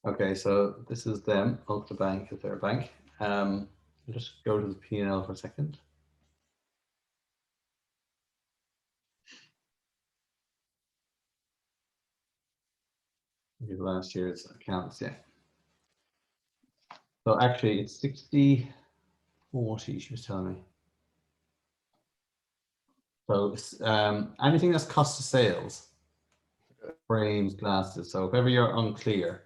Okay, so this is them. Ulster Bank is their bank. I'll just go to the P&L for a second. Last year's accounts, yeah. So actually it's 60/40, she was telling me. So anything that's cost of sales, frames, glasses. So if ever you're unclear,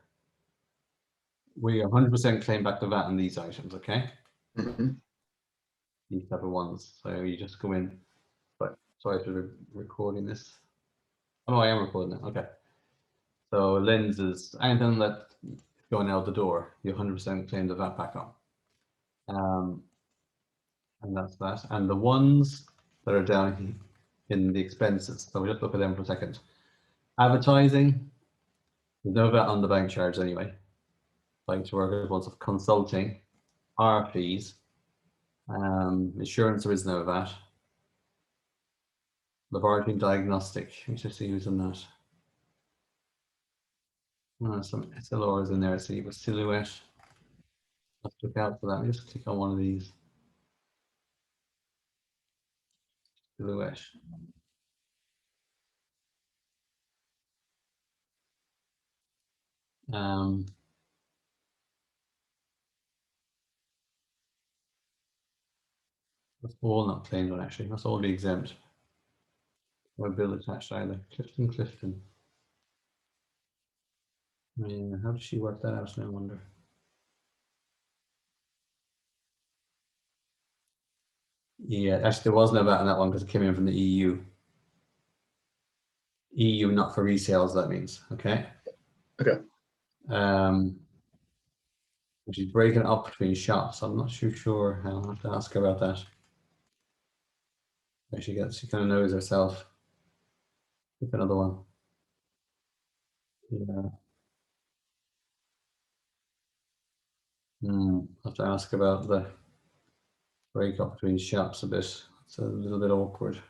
we 100% claim back the VAT on these items, okay? These type of ones. So you just go in, but sorry for recording this. Oh, I am recording it, okay. So lenses, anything that's going out the door, you 100% claim the VAT back on. And that's that. And the ones that are down in the expenses, so we'll just look at them for a second. Advertising, there's no VAT on the bank charge anyway. Like to work ones of consulting, our fees, insurance, there is no VAT. Laboratory diagnostic, let me just see who's in that. Some SLRs in there, see, with silhouette. Let's look out for that. Let me just click on one of these. Silhouette. That's all not claimed on actually. That's all be exempt. No bill attached either. Clifton. Yeah, how does she work that out? No wonder. Yeah, actually there was no VAT on that one because it came in from the EU. EU, not for resales, that means, okay? Okay. Which is breaking up between shops. I'm not too sure how. I'll have to ask her about that. She kind of knows herself. Pick another one. Yeah. I'll have to ask about the break up between shops a bit. It's a little bit awkward.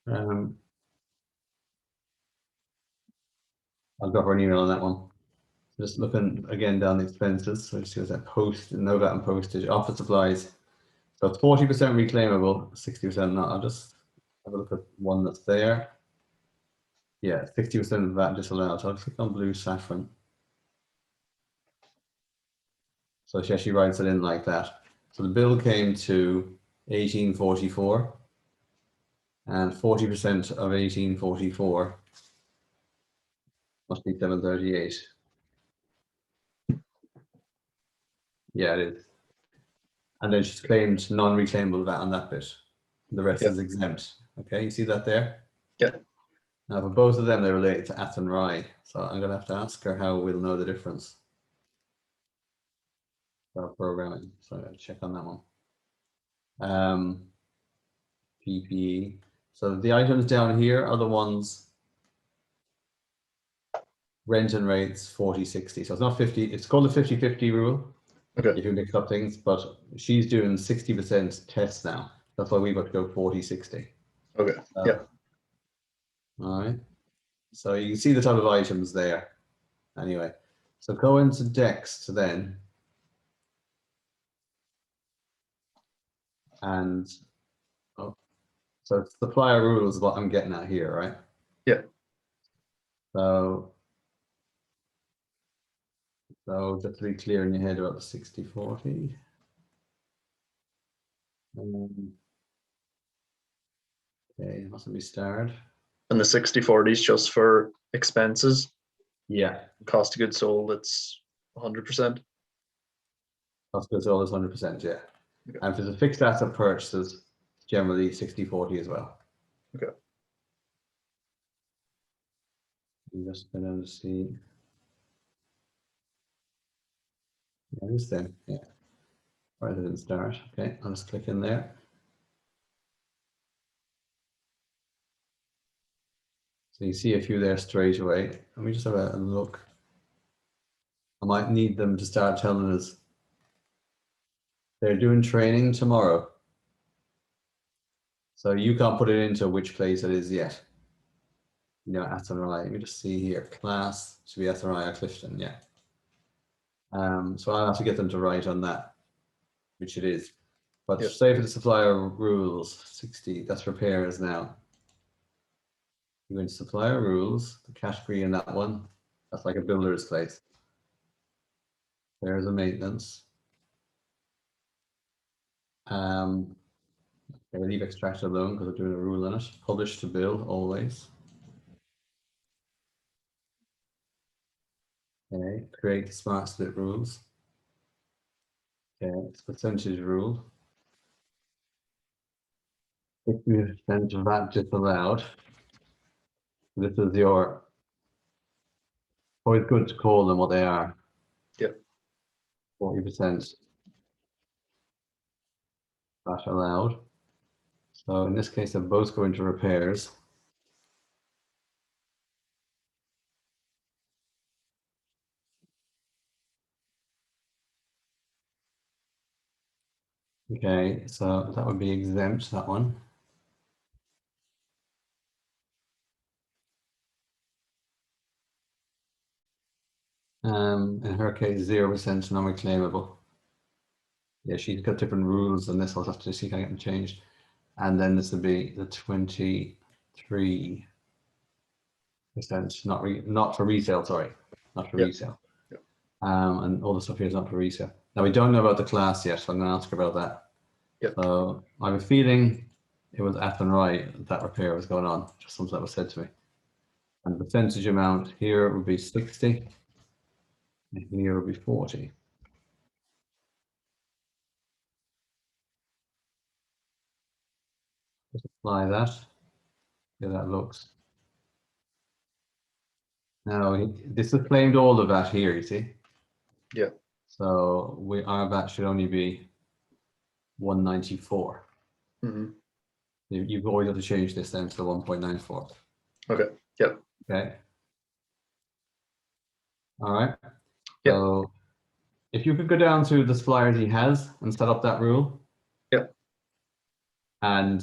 I'll drop her an email on that one. Just looking again down the expenses. So see what's that post, no VAT and postage, office supplies. So it's 40% reclaimable, 60% not. I'll just have a look at one that's there. Yeah, 60% of that disallowed. So I'll click on blue saffron. So she actually writes it in like that. So the bill came to 1844, and 40% of 1844 must be 738. Yeah, it is. And then she's claimed non-reclaimable VAT on that bit. The rest is exempt. Okay, you see that there? Yeah. Now for both of them, they relate to At and Rye. So I'm going to have to ask her how we'll know the difference for programming. So I'll check on that one. PPE. So the items down here are the ones rent and rates 40/60. So it's not 50, it's called the 50/50 rule. Okay. If you mix up things, but she's doing 60% tests now. That's why we've got to go 40/60. Okay. Yeah. All right. So you can see the type of items there. Anyway, so go into Dext then. And so supplier rule is what I'm getting at here, right? Yeah. So just to be clear in your head about the 60/40. Okay, mustn't be starred. And the 60/40 is just for expenses. Yeah. Cost of goods sold, it's 100%. Cost of goods sold is 100%, yeah. Okay. And for the fixed asset purchases, generally 60/40 as well. Okay. I'm just going to see. Yeah, this then, yeah. Right, it didn't start. Okay, I'll just click in there. So you see a few there straight away. Let me just have a look. I might need them to start telling us they're doing training tomorrow. So you can't put it into which place it is yet. You know, Athenry. Let me just see here. Class should be Athenry or Clifton, yeah. So I'll have to get them to write on that, which it is. But Yep. say for the supplier rules, 60, that's repairs now. You go into supplier rules, the category in that one, that's like a builder's place. There's a maintenance. I leave extract alone because I'm doing a rule on it. Publish to bill always. Okay, create smart split rules. Okay, it's percentage rule. 50% of that disallowed. This is your, always good to call them what they are. Yep. 40% that allowed. So in this case, they're both going to repairs. Okay, so that would be exempt, that one. In her case, 0% non-reclaimable. Yeah, she's got different rules than this. I'll have to see if I can get them changed. And then this would be the 23%, not for resale, sorry, not for Yep. resale. Yep. And all the stuff here is not for resale. Now we don't know about the class yet, so I'm going to ask her about that. Yep. So I have a feeling it was Athenry that repair was going on, just something that was said to me. And the percentage amount here would be 60, and here would be 40. Just apply that. Yeah, that looks. Now this has claimed all of that here, you see. Yeah. So our VAT should only be 194. Mhm. You've always got to change this then to 1.94. Okay. Yep. Okay. All right. Yep. So if you could go down to the suppliers he has and set up that rule. Yep. And